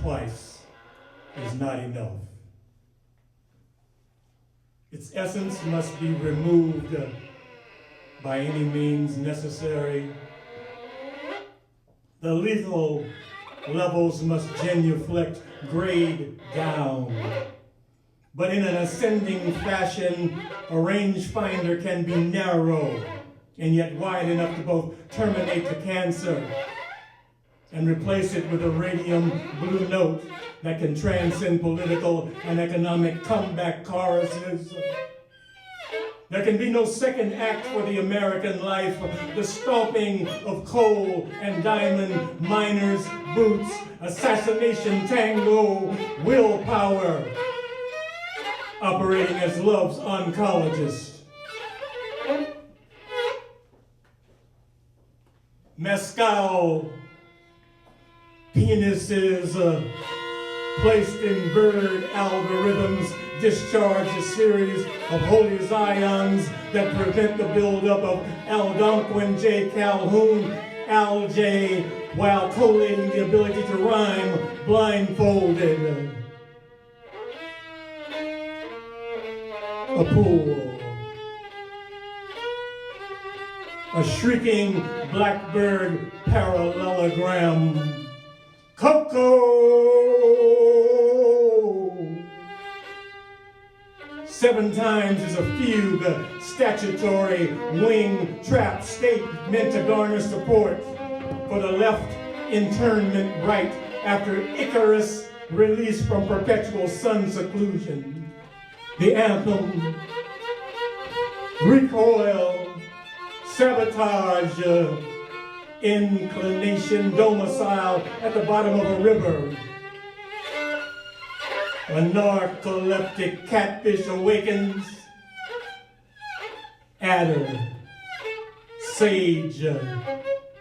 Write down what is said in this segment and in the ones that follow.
twice is not enough. Its essence must be removed by any means necessary. The lethal levels must genuflect, grade down. But in an ascending fashion, a rangefinder can be narrow and yet wide enough to both terminate the cancer and replace it with a radium blue note that can transcend political and economic comeback choruses. There can be no second act for the American life, the stomping of coal and diamond miners' boots, assassination tango, willpower, operating as love's oncologist. Mescal penises placed in bird algorithms discharge a series of holy zions that prevent the buildup of Algonquin J. Calhoun algae while collating the ability to rhyme blindfolded. A pool. A shrieking blackbird parallelogram. Coco! 7 times is a fugue, statutory wing trap state meant to garner support for the left internment right after Icarus released from perpetual sun seclusion. The anthem, recoil, sabotage, inclination, domicile at the bottom of a river. A narcoleptic catfish awakens. Adder, sage,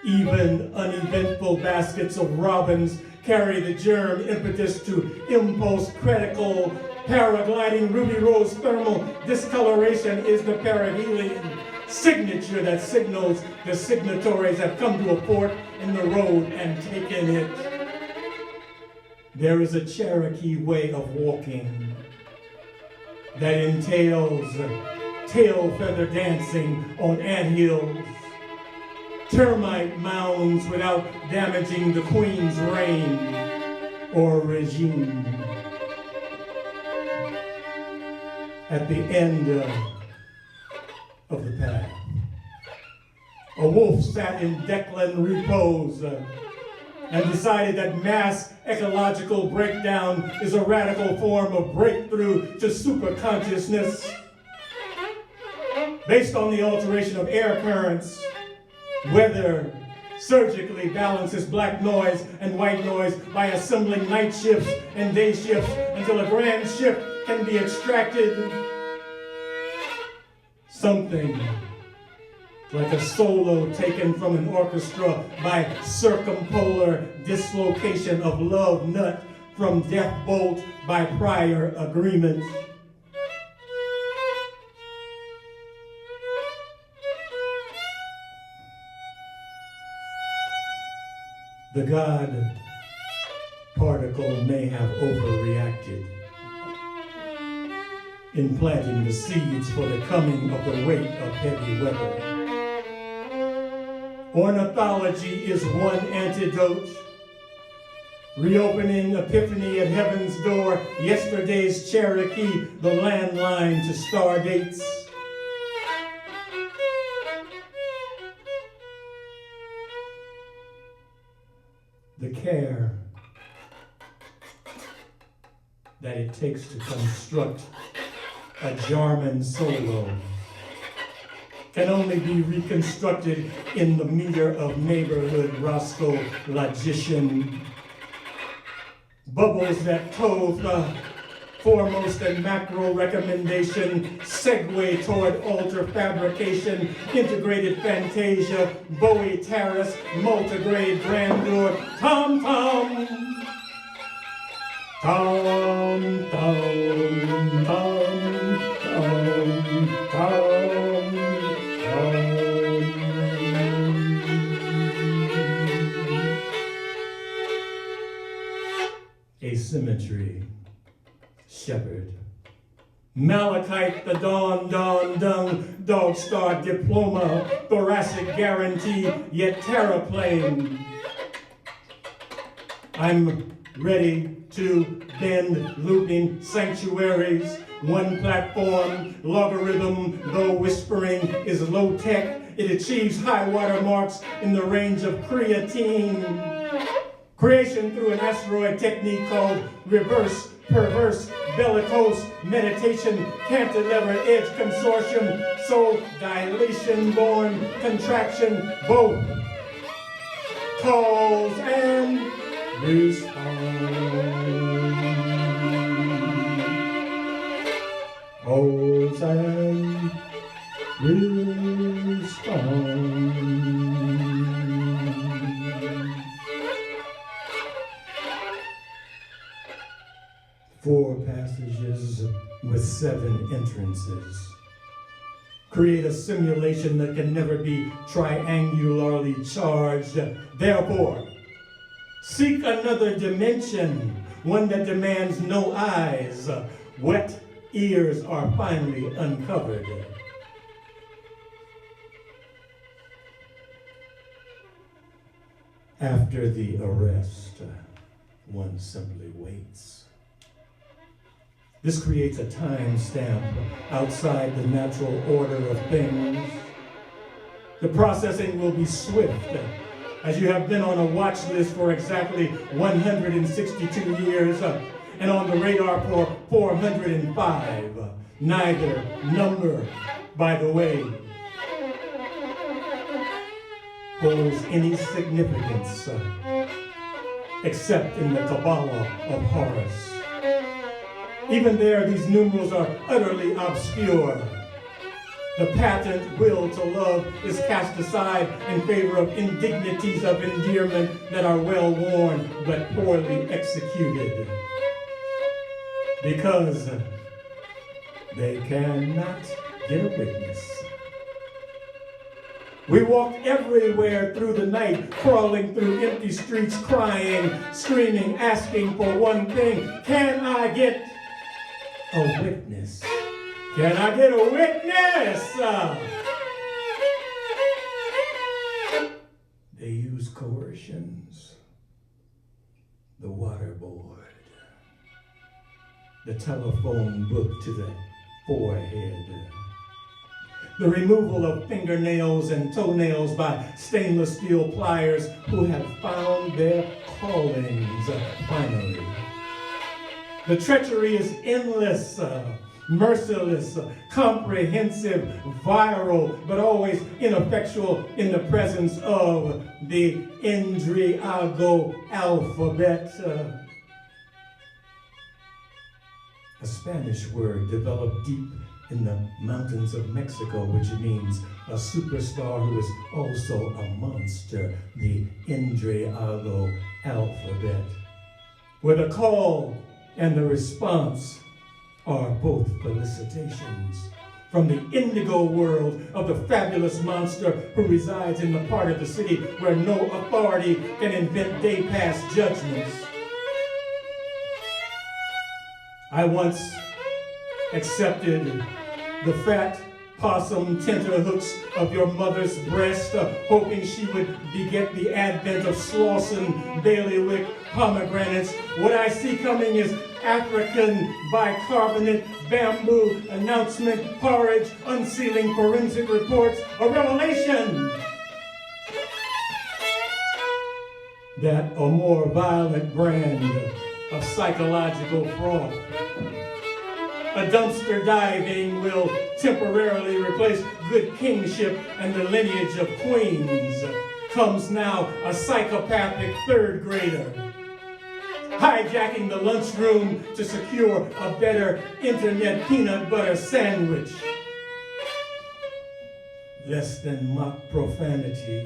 even uneventful baskets of robins carry the germ impetus to impulse critical paragliding. Ruby rose thermal discoloration is the perihelion signature that signals the signatories have come to a fork in the road and taken it. There is a Cherokee way of walking that entails tail feather dancing on anthills, termite mounds without damaging the queen's reign or regime. At the end of the path, a wolf sat in Declan repose and decided that mass ecological breakdown is a radical form of breakthrough to superconsciousness based on the alteration of air currents. Weather surgically balances black noise and white noise by assembling night shifts and day shifts until a grand shift can be extracted. Something like a solo taken from an orchestra by circumpolar dislocation of love nut from death bolt by prior agreement. The God particle may have overreacted in planting the seeds for the coming of the weight of heavy weather. Ornithology is one antidote. Reopening epiphany at heaven's door, yesterday's Cherokee, the landline to star dates. The care that it takes to construct a Jarman solo can only be reconstructed in the meter of neighborhood Roscoe logician. Bubbles that tove foremost and macro recommendation, segue toward alter fabrication, integrated fantasia, Bowie terrace, multigrade grandeur, tom-tom, tom, tom, tom, tom, tom. asymmetry, shepherd. Malachite, the dawn, dung, dog star diploma, thoracic guarantee, yet terraplane. I'm ready to bend looping sanctuaries, one platform, logarithm, though whispering is low tech, it achieves high water marks in the range of creatine. Creation through an asteroid technique called reverse, perverse, bellicose, meditation, cantilever edge consortium, soul dilation, born contraction, both calls and response. Calls and response. Four passages with 7 entrances. Create a simulation that can never be triangularly charged. Therefore, seek another dimension, one that demands no eyes. Wet ears are finally uncovered. After the arrest, one simply waits. This creates a time stamp outside the natural order of things. The processing will be swift, as you have been on a watch list for exactly 162 years, and on the radar for 405. Neither number, by the way, holds any significance except in the Kabbalah of Horus. Even there, these numerals are utterly obscure. The patent will to love is cast aside in favor of indignities of endearment that are well worn but poorly executed. Because they cannot get a witness. We walked everywhere through the night, crawling through empty streets, crying, screaming, asking for one thing. Can I get a witness? Can I get a witness? They use coercions, the waterboard, the telephone book to the forehead, the removal of fingernails and toenails by stainless steel pliers who have found their callings finally. The treachery is endless, merciless, comprehensive, viral, but always ineffectual in the presence of the Endriago alphabet. A Spanish word developed deep in the mountains of Mexico, which means a superstar who is also a monster, the Endriago alphabet, where the call and the response are both felicitations from the indigo world of the fabulous monster who resides in the part of the city where no authority can invent day-past judgments. I once accepted the fat possum tenterhooks of your mother's breast, hoping she would beget the advent of Slauson, bailiwick, pomegranates. What I see coming is African bicarbonate, bamboo, announcement, porridge, unsealing forensic reports, a revelation that a more violent brand of psychological fraud. A dumpster diving will temporarily replace good kingship and the lineage of queens. Comes now a psychopathic third grader, hijacking the lunchroom to secure a better internet peanut butter sandwich. Less than mock profanity,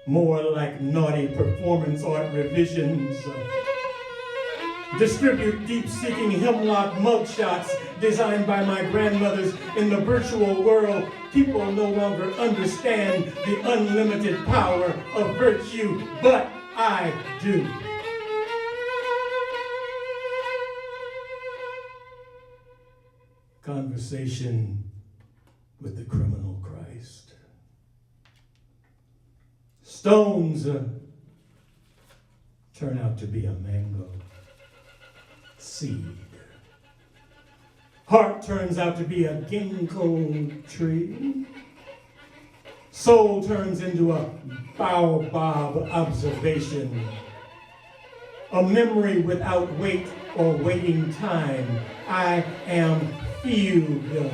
more like naughty performance art revisions. Distribute deep-seeking hemlock mugshots designed by my grandmothers in the virtual world. People no longer understand the unlimited power of virtue, but I do. conversation with the criminal Christ. Stones turn out to be a mango seed. Heart turns out to be a ginkgo tree. Soul turns into a baobab observation. A memory without weight or waiting time. I am fugue.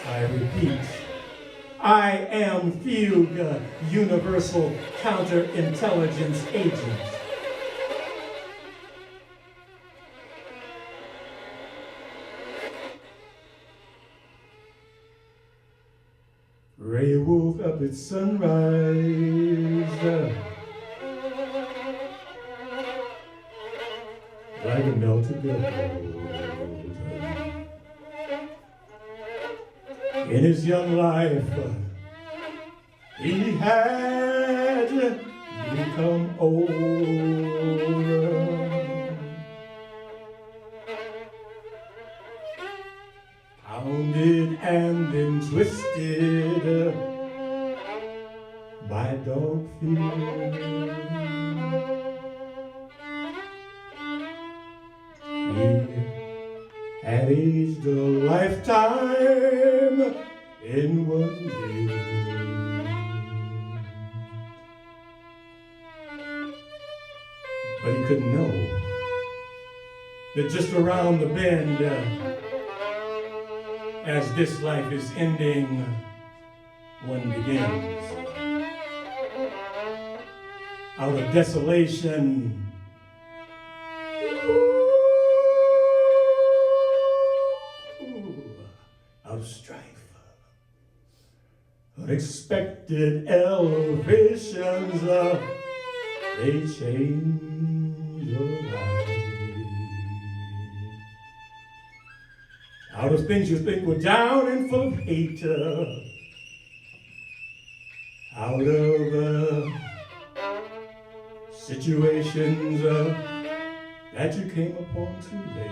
I repeat, I am fugue, universal counterintelligence agent. Ray woke up at sunrise, like a melted gold. In his young life, he had become older. Pounded and then twisted by dog fear. He had aged a lifetime in one year. But he couldn't know that just around the bend, as this life is ending, one begins. Out of desolation, out of strife, unexpected elevations, they change your life. Out of things you think were down and full of hate, out of situations that you came upon too late.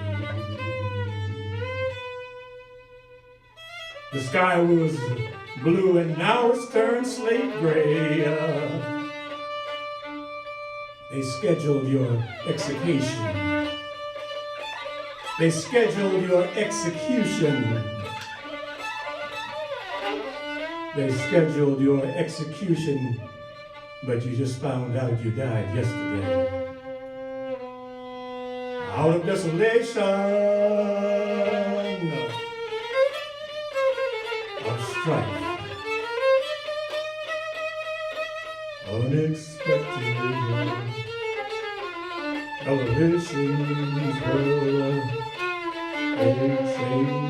The sky was blue and now it's turned slate gray. They scheduled your execution. They scheduled your execution. They scheduled your execution, but you just found out you died yesterday. Out of desolation, of strife, unexpected elevations were a change.